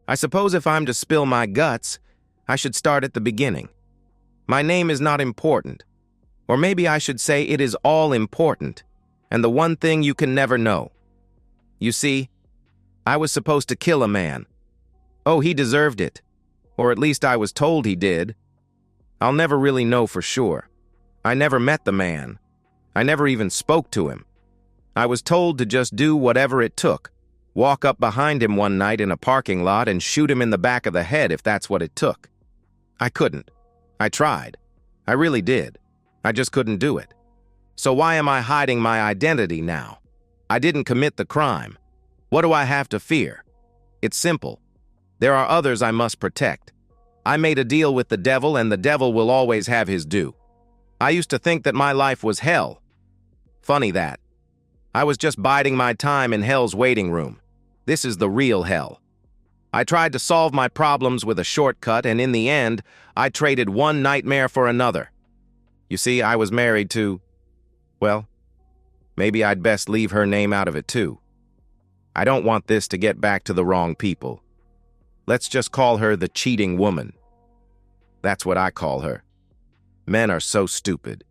I suppose if I'm to spill my guts, I should start at the beginning. My name is not important. Or maybe I should say it is all important, and the one thing you can never know. You see, I was supposed to kill a man. Oh, he deserved it. Or at least I was told he did. I'll never really know for sure. I never met the man. I never even spoke to him. I was told to just do whatever it took. Walk up behind him one night in a parking lot and shoot him in the back of the head if that's what it took. I couldn't. I tried. I really did. I just couldn't do it. So why am I hiding my identity now? I didn't commit the crime. What do I have to fear? It's simple. There are others I must protect. I made a deal with the devil, and the devil will always have his due. I used to think that my life was hell. Funny that. I was just biding my time in hell's waiting room. This is the real hell. I tried to solve my problems with a shortcut, and in the end, I traded one nightmare for another. You see, I was married to, well, maybe I'd best leave her name out of it too. I don't want this to get back to the wrong people. Let's just call her the cheating woman. That's what I call her. Men are so stupid.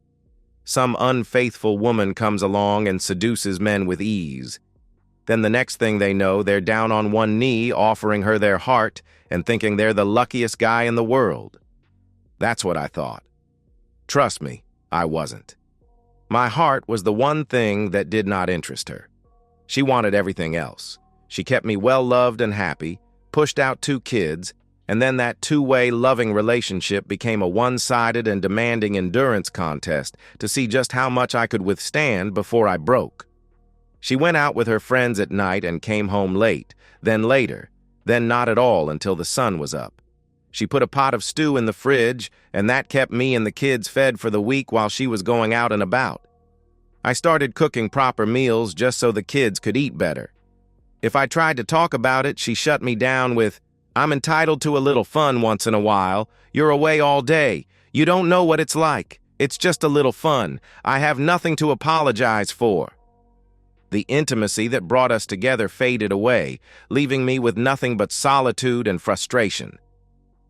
Some unfaithful woman comes along and seduces men with ease. Then the next thing they know, they're down on one knee offering her their heart and thinking they're the luckiest guy in the world. That's what I thought. Trust me, I wasn't. My heart was the one thing that did not interest her. She wanted everything else. She kept me well-loved and happy, pushed out 2 kids, and then that two-way loving relationship became a one-sided and demanding endurance contest to see just how much I could withstand before I broke. She went out with her friends at night and came home late, then later, then not at all until the sun was up. She put a pot of stew in the fridge, and that kept me and the kids fed for the week while she was going out and about. I started cooking proper meals just so the kids could eat better. If I tried to talk about it, she shut me down with, "I'm entitled to a little fun once in a while. You're away all day. You don't know what it's like. It's just a little fun. I have nothing to apologize for." The intimacy that brought us together faded away, leaving me with nothing but solitude and frustration.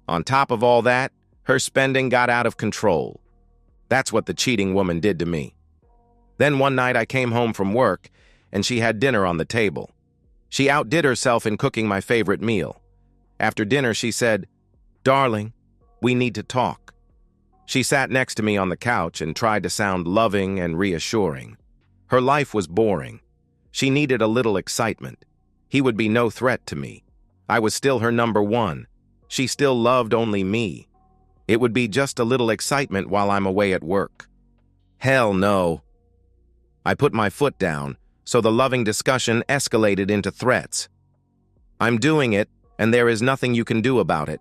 On top of all that, her spending got out of control. That's what the cheating woman did to me. Then one night I came home from work, and she had dinner on the table. She outdid herself in cooking my favorite meal. After dinner, she said, "Darling, we need to talk." She sat next to me on the couch and tried to sound loving and reassuring. Her life was boring. She needed a little excitement. He would be no threat to me. I was still her number one. She still loved only me. It would be just a little excitement while I'm away at work. Hell no. I put my foot down, so the loving discussion escalated into threats. "I'm doing it, and there is nothing you can do about it.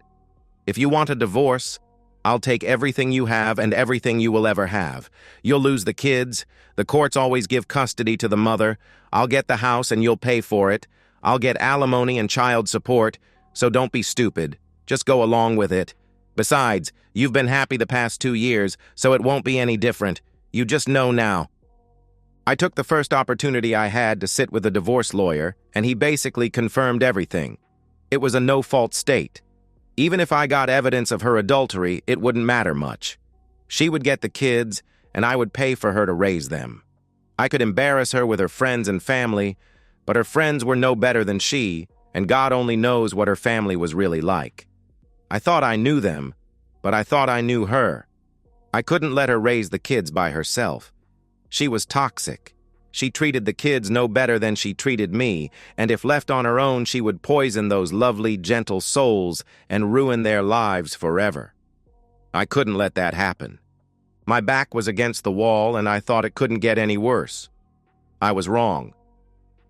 If you want a divorce, I'll take everything you have and everything you will ever have. You'll lose the kids. The courts always give custody to the mother. I'll get the house and you'll pay for it. I'll get alimony and child support, so don't be stupid. Just go along with it. Besides, you've been happy the past 2 years, so it won't be any different. You just know now." I took the first opportunity I had to sit with a divorce lawyer, and he basically confirmed everything. It was a no-fault state. Even if I got evidence of her adultery, it wouldn't matter much. She would get the kids, and I would pay for her to raise them. I could embarrass her with her friends and family, but her friends were no better than she, and God only knows what her family was really like. I thought I knew them, but I thought I knew her. I couldn't let her raise the kids by herself. She was toxic. She treated the kids no better than she treated me, and if left on her own, she would poison those lovely, gentle souls and ruin their lives forever. I couldn't let that happen. My back was against the wall, and I thought it couldn't get any worse. I was wrong.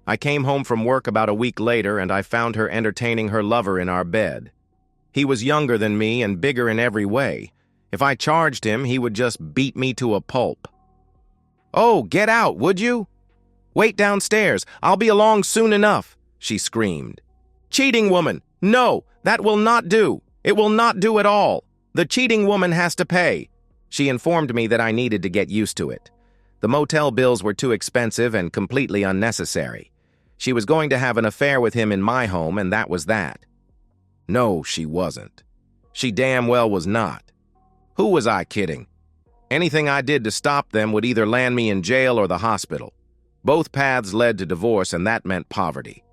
I came home from work about a week later, and I found her entertaining her lover in our bed. He was younger than me and bigger in every way. If I charged him, he would just beat me to a pulp. "Oh, get out, would you? Wait downstairs. I'll be along soon enough," she screamed. "Cheating woman! No, that will not do. It will not do at all. The cheating woman has to pay." She informed me that I needed to get used to it. The motel bills were too expensive and completely unnecessary. She was going to have an affair with him in my home, and that was that. No, she wasn't. She damn well was not. Who was I kidding? Anything I did to stop them would either land me in jail or the hospital. Both paths led to divorce, and that meant poverty.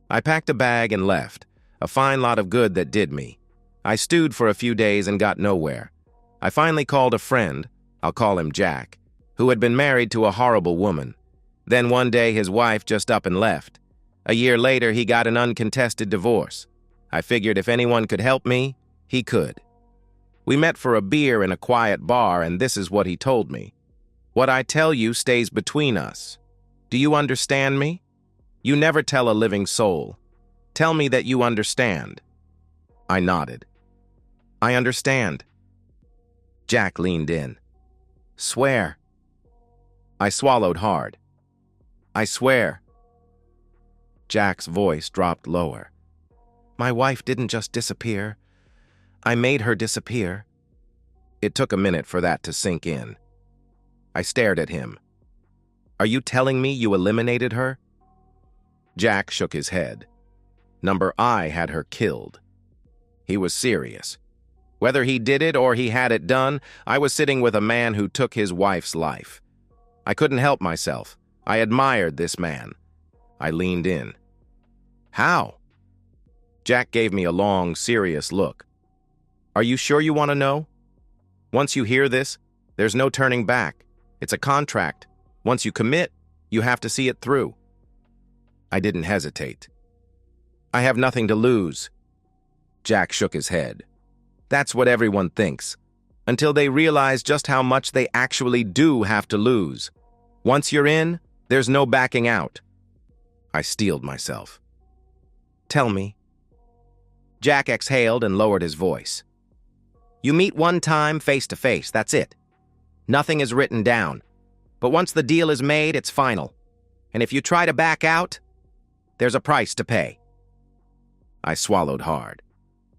I packed a bag and left, a fine lot of good that did me. I stewed for a few days and got nowhere. I finally called a friend, I'll call him Jack, who had been married to a horrible woman. Then one day his wife just up and left. A year later, he got an uncontested divorce. I figured if anyone could help me, he could. We met for a beer in a quiet bar, and this is what he told me. What I tell you stays between us. Do you understand me? You never tell a living soul. Tell me that you understand. I nodded. I understand. Jack leaned in. Swear. I swallowed hard. I swear. Jack's voice dropped lower. My wife didn't just disappear. I made her disappear. It took a minute for that to sink in. I stared at him. Are you telling me you eliminated her? Jack shook his head. Number I had her killed. He was serious. Whether he did it or he had it done, I was sitting with a man who took his wife's life. I couldn't help myself. I admired this man. I leaned in. How? Jack gave me a long, serious look. Are you sure you want to know? Once you hear this, there's no turning back. It's a contract. Once you commit, you have to see it through. I didn't hesitate. I have nothing to lose. Jack shook his head. That's what everyone thinks, until they realize just how much they actually do have to lose. Once you're in, there's no backing out. I steeled myself. Tell me. Jack exhaled and lowered his voice. You meet one time face to face, that's it. Nothing is written down. But once the deal is made, it's final. And if you try to back out, there's a price to pay. I swallowed hard.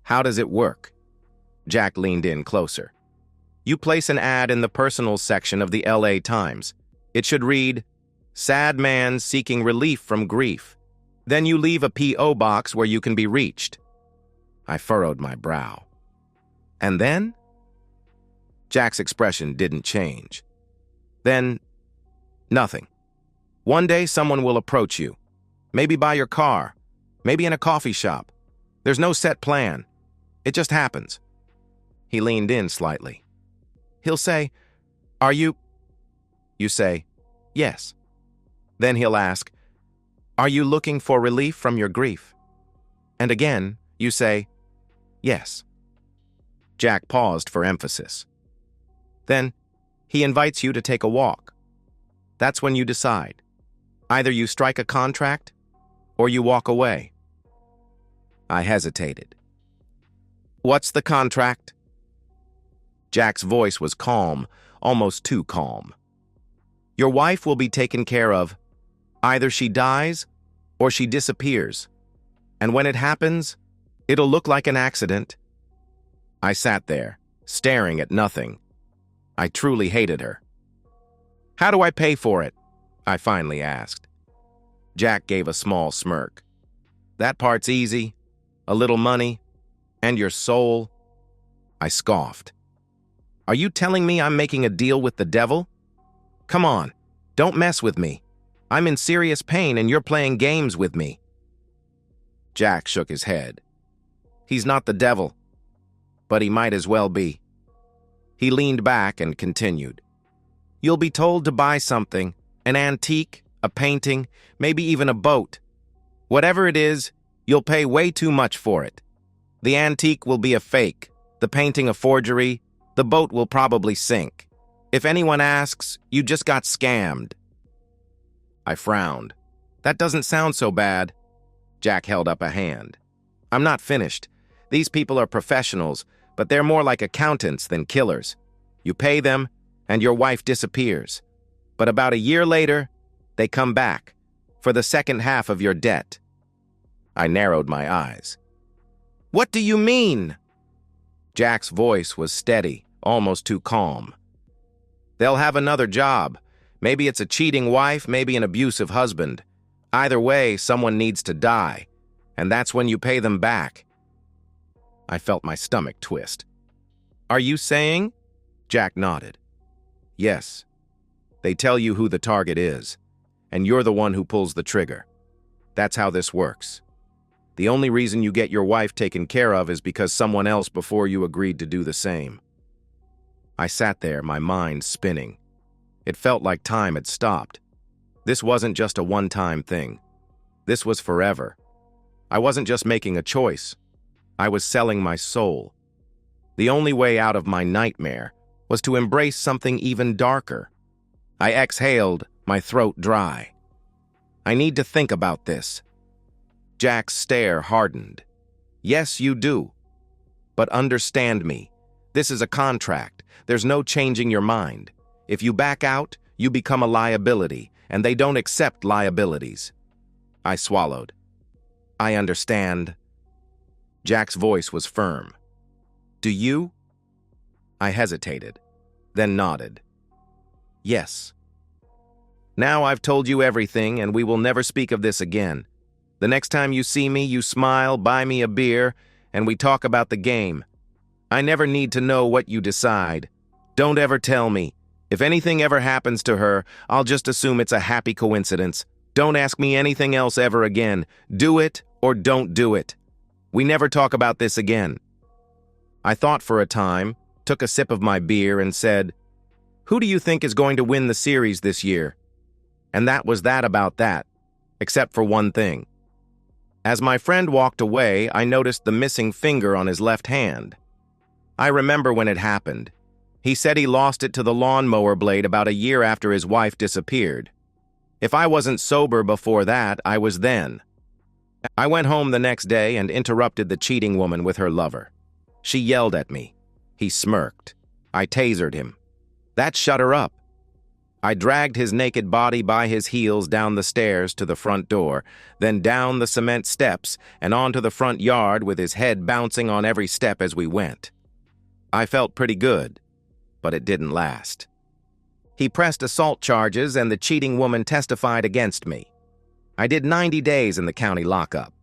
How does it work? Jack leaned in closer. You place an ad in the personals section of the LA Times. It should read, Sad man seeking relief from grief. Then you leave a P.O. box where you can be reached. I furrowed my brow. And then? Jack's expression didn't change. Then, nothing. One day someone will approach you. Maybe by your car. Maybe in a coffee shop. There's no set plan. It just happens. He leaned in slightly. He'll say, Are you? You say, Yes. Then he'll ask, Are you looking for relief from your grief? And again, you say, Yes. Jack paused for emphasis. Then, he invites you to take a walk. That's when you decide. Either you strike a contract, or you walk away. I hesitated. What's the contract? Jack's voice was calm, almost too calm. Your wife will be taken care of. Either she dies, or she disappears. And when it happens, it'll look like an accident. I sat there, staring at nothing. I truly hated her. How do I pay for it? I finally asked. Jack gave a small smirk. That part's easy. A little money. And your soul. I scoffed. Are you telling me I'm making a deal with the devil? Come on, don't mess with me. I'm in serious pain and you're playing games with me. Jack shook his head. He's not the devil, but he might as well be. He leaned back and continued. You'll be told to buy something, an antique, a painting, maybe even a boat. Whatever it is, you'll pay way too much for it. The antique will be a fake, the painting a forgery, the boat will probably sink. If anyone asks, you just got scammed. I frowned. That doesn't sound so bad. Jack held up a hand. I'm not finished. These people are professionals, but they're more like accountants than killers. You pay them, and your wife disappears. But about a year later, they come back, for the second half of your debt. I narrowed my eyes. What do you mean? Jack's voice was steady, almost too calm. They'll have another job. Maybe it's a cheating wife, maybe an abusive husband. Either way, someone needs to die, and that's when you pay them back. I felt my stomach twist. Are you saying? Jack nodded. Yes. They tell you who the target is, and you're the one who pulls the trigger. That's how this works. The only reason you get your wife taken care of is because someone else before you agreed to do the same. I sat there, my mind spinning. It felt like time had stopped. This wasn't just a one-time thing. This was forever. I wasn't just making a choice. I was selling my soul. The only way out of my nightmare was to embrace something even darker. I exhaled, my throat dry. I need to think about this. Jack's stare hardened. Yes, you do. But understand me. This is a contract. There's no changing your mind. If you back out, you become a liability, and they don't accept liabilities. I swallowed. I understand. Jack's voice was firm. Do you? I hesitated, then nodded. Yes. Now I've told you everything, and we will never speak of this again. The next time you see me, you smile, buy me a beer, and we talk about the game. I never need to know what you decide. Don't ever tell me. If anything ever happens to her, I'll just assume it's a happy coincidence. Don't ask me anything else ever again. Do it or don't do it. We never talk about this again. I thought for a time, took a sip of my beer, and said, Who do you think is going to win the series this year? And that was that about that, except for one thing. As my friend walked away, I noticed the missing finger on his left hand. I remember when it happened. He said he lost it to the lawnmower blade about a year after his wife disappeared. If I wasn't sober before that, I was then. I went home the next day and interrupted the cheating woman with her lover. She yelled at me. He smirked. I tasered him. That shut her up. I dragged his naked body by his heels down the stairs to the front door, then down the cement steps and onto the front yard with his head bouncing on every step as we went. I felt pretty good, but it didn't last. He pressed assault charges and the cheating woman testified against me. I did 90 days in the county lockup.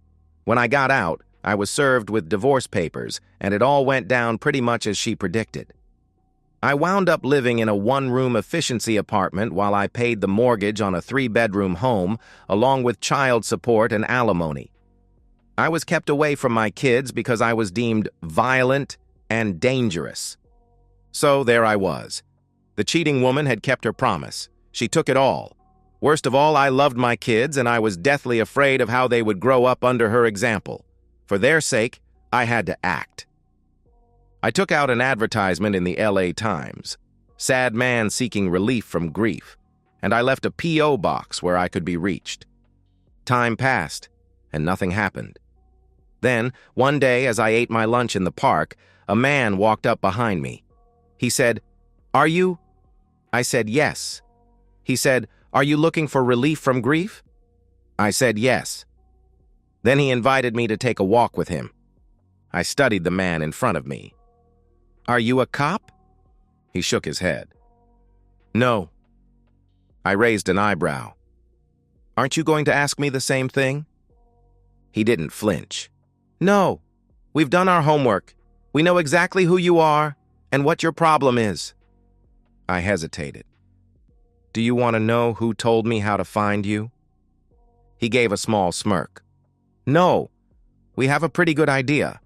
When I got out, I was served with divorce papers, and it all went down pretty much as she predicted. I wound up living in a one-room efficiency apartment while I paid the mortgage on a 3-bedroom home, along with child support and alimony. I was kept away from my kids because I was deemed violent and dangerous. So there I was. The cheating woman had kept her promise. She took it all. Worst of all, I loved my kids, and I was deathly afraid of how they would grow up under her example. For their sake, I had to act. I took out an advertisement in the LA Times, sad man seeking relief from grief, and I left a P.O. box where I could be reached. Time passed, and nothing happened. Then, one day as I ate my lunch in the park, a man walked up behind me. He said, "Are you?" I said, "Yes." He said, "Are you looking for relief from grief?" I said, "Yes." Then he invited me to take a walk with him. I studied the man in front of me. "Are you a cop?" He shook his head. "No." I raised an eyebrow. "Aren't you going to ask me the same thing?" He didn't flinch. "No. We've done our homework. We know exactly who you are and what your problem is." I hesitated. "Do you want to know who told me how to find you?" He gave a small smirk. "No. We have a pretty good idea.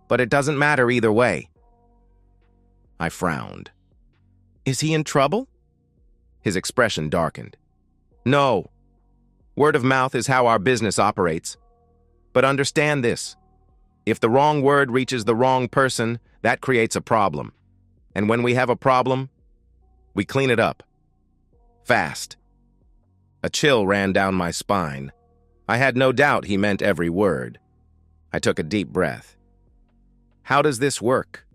But it doesn't matter either way." I frowned. "Is he in trouble?" His expression darkened. "No. Word of mouth is how our business operates. But understand this. If the wrong word reaches the wrong person, that creates a problem. And when we have a problem, we clean it up. Fast." A chill ran down my spine. I had no doubt he meant every word. I took a deep breath. "How does this work?"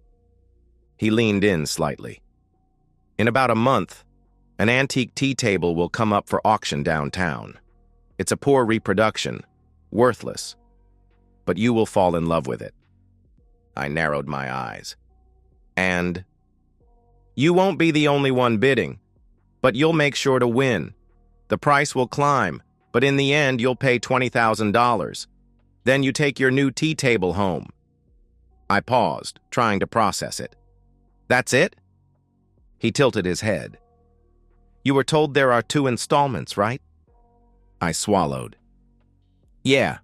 He leaned in slightly. "In about a month, an antique tea table will come up for auction downtown. It's a poor reproduction, worthless. But you will fall in love with it." I narrowed my eyes. "And?" "You won't be the only one bidding, but you'll make sure to win. The price will climb, but in the end you'll pay $20,000. Then you take your new tea table home." I paused, trying to process it. That's it? He tilted his head. You were told there are 2 installments, right? I swallowed. Yeah.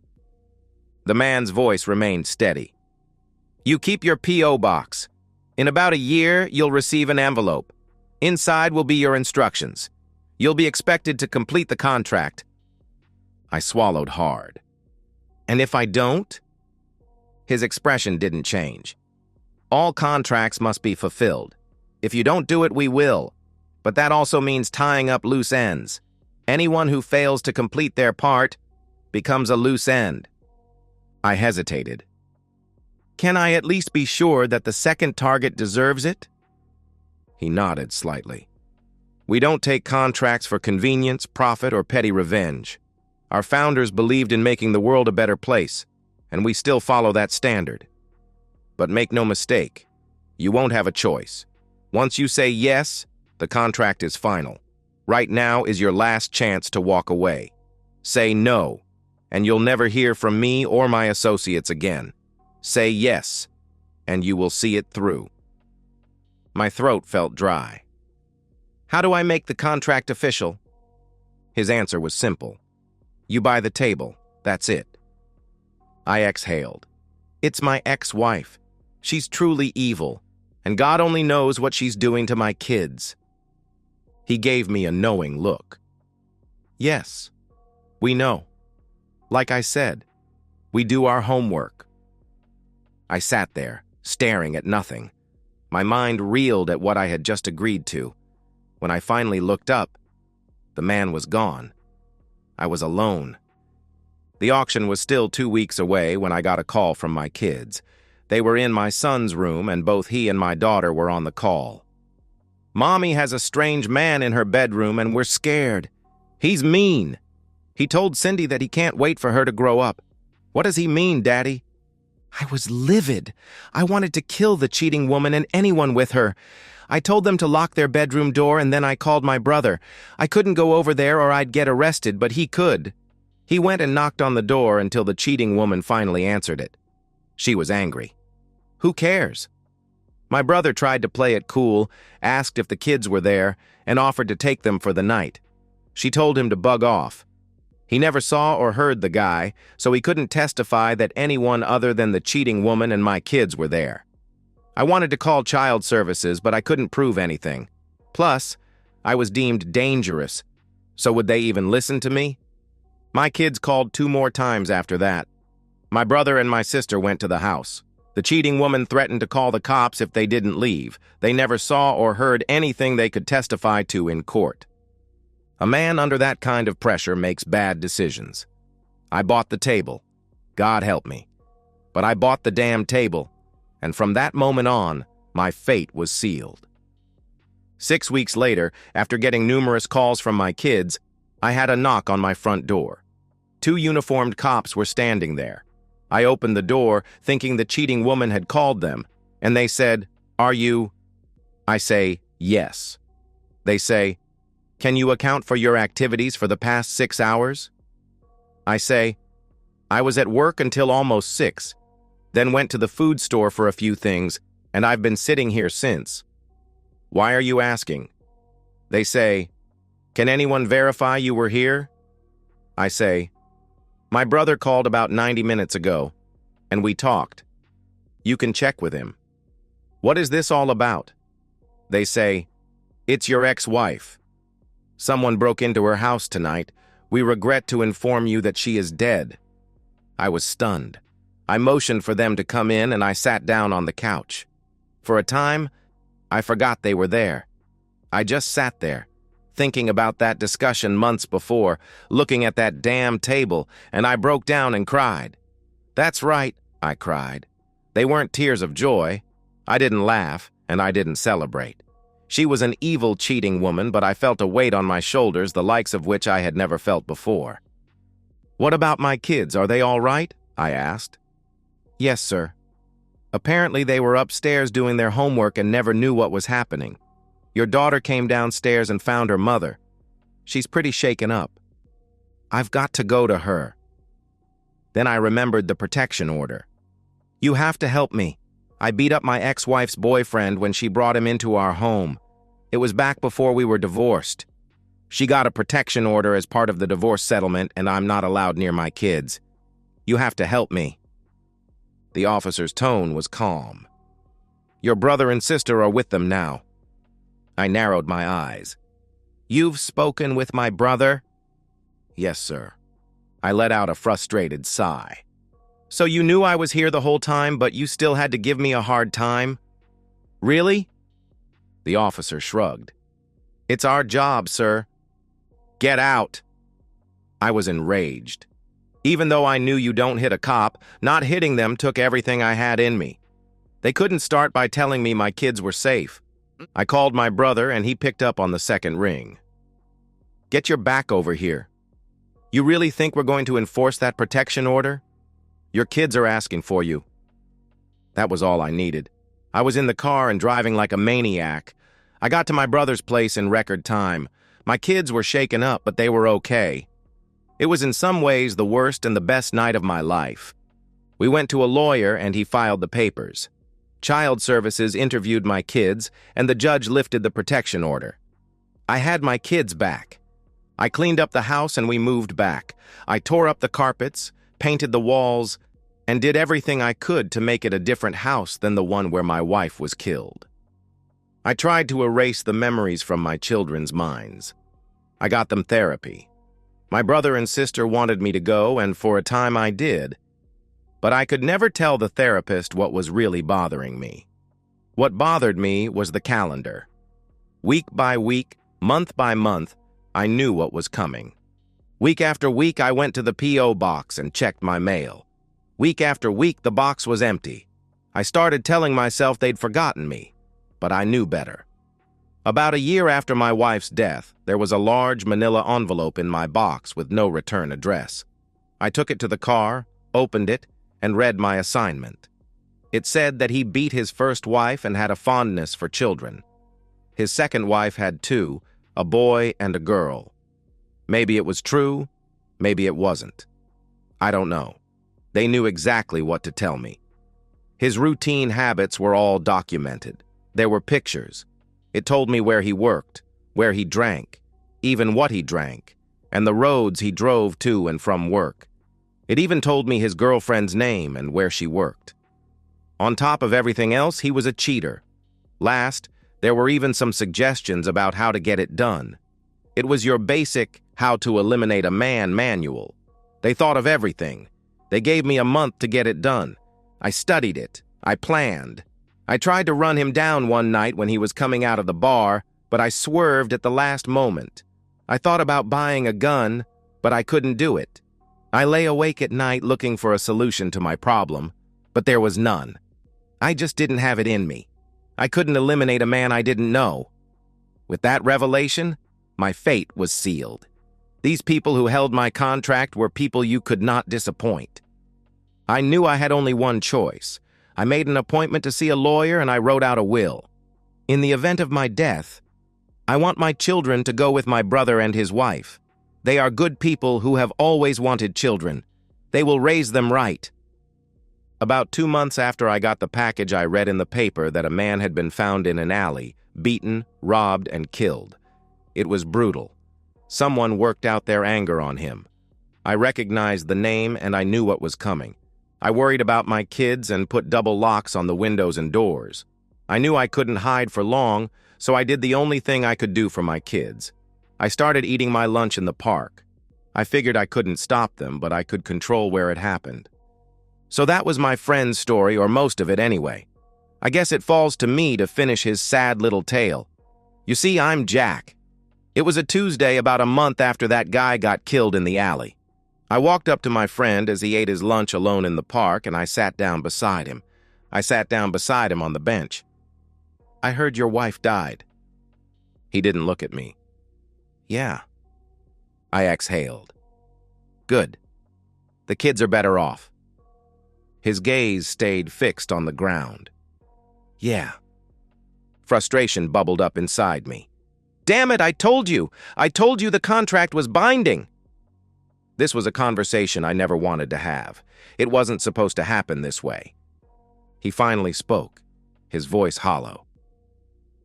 The man's voice remained steady. You keep your P.O. box. In about a year, you'll receive an envelope. Inside will be your instructions. You'll be expected to complete the contract. I swallowed hard. And if I don't? His expression didn't change. All contracts must be fulfilled. If you don't do it, we will. But that also means tying up loose ends. Anyone who fails to complete their part becomes a loose end. I hesitated. Can I at least be sure that the second target deserves it? He nodded slightly. We don't take contracts for convenience, profit, or petty revenge. Our founders believed in making the world a better place, and we still follow that standard. But make no mistake, you won't have a choice. Once you say yes, the contract is final. Right now is your last chance to walk away. Say no, and you'll never hear from me or my associates again. Say yes, and you will see it through. My throat felt dry. How do I make the contract official? His answer was simple. You buy the table, that's it. I exhaled. It's my ex-wife. She's truly evil, and God only knows what she's doing to my kids. He gave me a knowing look. Yes, we know. Like I said, we do our homework. I sat there, staring at nothing. My mind reeled at what I had just agreed to. When I finally looked up, the man was gone. I was alone. The auction was still 2 weeks away when I got a call from my kids. They were in my son's room, and both he and my daughter were on the call. Mommy has a strange man in her bedroom, and we're scared. He's mean. He told Cindy that he can't wait for her to grow up. What does he mean, Daddy? I was livid. I wanted to kill the cheating woman and anyone with her. I told them to lock their bedroom door, and then I called my brother. I couldn't go over there or I'd get arrested, but he could. He went and knocked on the door until the cheating woman finally answered it. She was angry. Who cares? My brother tried to play it cool, asked if the kids were there, and offered to take them for the night. She told him to bug off. He never saw or heard the guy, so he couldn't testify that anyone other than the cheating woman and my kids were there. I wanted to call child services, but I couldn't prove anything. Plus, I was deemed dangerous, so would they even listen to me? My kids called 2 more times after that. My brother and my sister went to the house. The cheating woman threatened to call the cops if they didn't leave. They never saw or heard anything they could testify to in court. A man under that kind of pressure makes bad decisions. I bought the table. God help me. But I bought the damn table, and from that moment on, my fate was sealed. 6 weeks later, after getting numerous calls from my kids, I had a knock on my front door. 2 uniformed cops were standing there. I opened the door, thinking the cheating woman had called them, and they said, "Are you?" I say, "Yes." They say, "Can you account for your activities for the past 6 hours?" I say, "I was at work until almost 6, then went to the food store for a few things, and I've been sitting here since." "Why are you asking?" They say, "Can anyone verify you were here?" I say, "My brother called about 90 minutes ago, and we talked. You can check with him." "What is this all about?" They say, "It's your ex-wife. Someone broke into her house tonight. We regret to inform you that she is dead." I was stunned. I motioned for them to come in, and I sat down on the couch. For a time, I forgot they were there. I just sat there, thinking about that discussion months before, looking at that damn table, and I broke down and cried. "That's right," I cried. They weren't tears of joy. I didn't laugh, and I didn't celebrate. She was an evil, cheating woman, but I felt a weight on my shoulders, the likes of which I had never felt before. "What about my kids? Are they all right?" I asked. "Yes, sir. Apparently they were upstairs doing their homework and never knew what was happening. Your daughter came downstairs and found her mother. She's pretty shaken up. I've got to go to her." Then I remembered the protection order. "You have to help me. I beat up my ex-wife's boyfriend when she brought him into our home. It was back before we were divorced. She got a protection order as part of the divorce settlement, and I'm not allowed near my kids. You have to help me." The officer's tone was calm. "Your brother and sister are with them now." I narrowed my eyes. "You've spoken with my brother?" "Yes, sir." I let out a frustrated sigh. "So you knew I was here the whole time, but you still had to give me a hard time? Really?" The officer shrugged. "It's our job, sir." "Get out." I was enraged. Even though I knew you don't hit a cop, not hitting them took everything I had in me. They couldn't start by telling me my kids were safe. I called my brother, and he picked up on the second ring. "Get your back over here. You really think we're going to enforce that protection order? Your kids are asking for you." That was all I needed. I was in the car and driving like a maniac. I got to my brother's place in record time. My kids were shaken up, but they were okay. It was in some ways the worst and the best night of my life. We went to a lawyer, and he filed the papers. Child Services interviewed my kids, and the judge lifted the protection order. I had my kids back. I cleaned up the house, and we moved back. I tore up the carpets, painted the walls, and did everything I could to make it a different house than the one where my wife was killed. I tried to erase the memories from my children's minds. I got them therapy. My brother and sister wanted me to go, and for a time I did. But I could never tell the therapist what was really bothering me. What bothered me was the calendar. Week by week, month by month, I knew what was coming. Week after week, I went to the P.O. box and checked my mail. Week after week, the box was empty. I started telling myself they'd forgotten me, but I knew better. About a year after my wife's death, there was a large manila envelope in my box with no return address. I took it to the car, opened it, and read my assignment. It said that he beat his first wife and had a fondness for children. His second wife had two, a boy and a girl. Maybe it was true, maybe it wasn't. I don't know. They knew exactly what to tell me. His routine habits were all documented. There were pictures. It told me where he worked, where he drank, even what he drank, and the roads he drove to and from work. It even told me his girlfriend's name and where she worked. On top of everything else, he was a cheater. Last, there were even some suggestions about how to get it done. It was your basic how to eliminate a man manual. They thought of everything. They gave me a month to get it done. I studied it. I planned. I tried to run him down one night when he was coming out of the bar, but I swerved at the last moment. I thought about buying a gun, but I couldn't do it. I lay awake at night looking for a solution to my problem, but there was none. I just didn't have it in me. I couldn't eliminate a man I didn't know. With that revelation, my fate was sealed. These people who held my contract were people you could not disappoint. I knew I had only one choice. I made an appointment to see a lawyer, and I wrote out a will. In the event of my death, I want my children to go with my brother and his wife. They are good people who have always wanted children. They will raise them right. About 2 months after I got the package, I read in the paper that a man had been found in an alley, beaten, robbed, and killed. It was brutal. Someone worked out their anger on him. I recognized the name, and I knew what was coming. I worried about my kids and put double locks on the windows and doors. I knew I couldn't hide for long, so I did the only thing I could do for my kids. I started eating my lunch in the park. I figured I couldn't stop them, but I could control where it happened. So that was my friend's story, or most of it anyway. I guess it falls to me to finish his sad little tale. You see, I'm Jack. It was a Tuesday about a month after that guy got killed in the alley. I walked up to my friend as he ate his lunch alone in the park, and I sat down beside him. I sat down beside him on the bench. "I heard your wife died." He didn't look at me. "Yeah." I exhaled. "Good. The kids are better off." His gaze stayed fixed on the ground. "Yeah." Frustration bubbled up inside me. "Damn it, I told you! I told you the contract was binding!" This was a conversation I never wanted to have. It wasn't supposed to happen this way. He finally spoke, his voice hollow.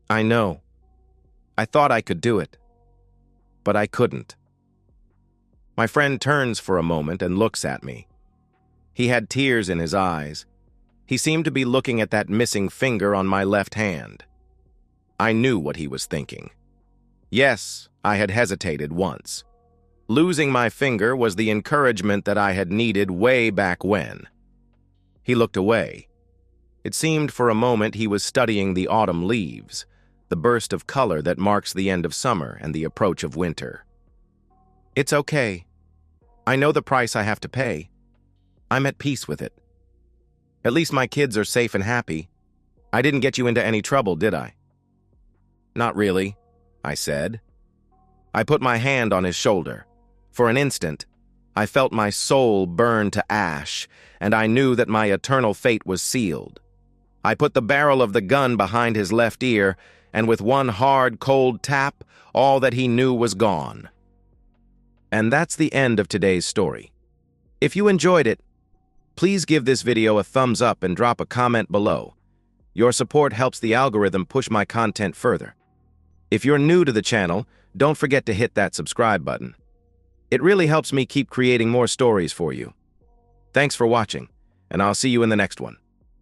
I know. I thought I could do it, but I couldn't. My friend turns for a moment and looks at me. He had tears in his eyes. He seemed to be looking at that missing finger on my left hand. I knew what he was thinking. Yes, I had hesitated once. Losing my finger was the encouragement that I had needed way back when. He looked away. It seemed for a moment he was studying the autumn leaves, the burst of color that marks the end of summer and the approach of winter. It's okay. I know the price I have to pay. I'm at peace with it. At least my kids are safe and happy. I didn't get you into any trouble, did I? Not really, I said. I put my hand on his shoulder. For an instant, I felt my soul burn to ash, and I knew that my eternal fate was sealed. I put the barrel of the gun behind his left ear, and with one hard, cold tap, all that he knew was gone. And that's the end of today's story. If you enjoyed it, please give this video a thumbs up and drop a comment below. Your support helps the algorithm push my content further. If you're new to the channel, don't forget to hit that subscribe button. It really helps me keep creating more stories for you. Thanks for watching, and I'll see you in the next one.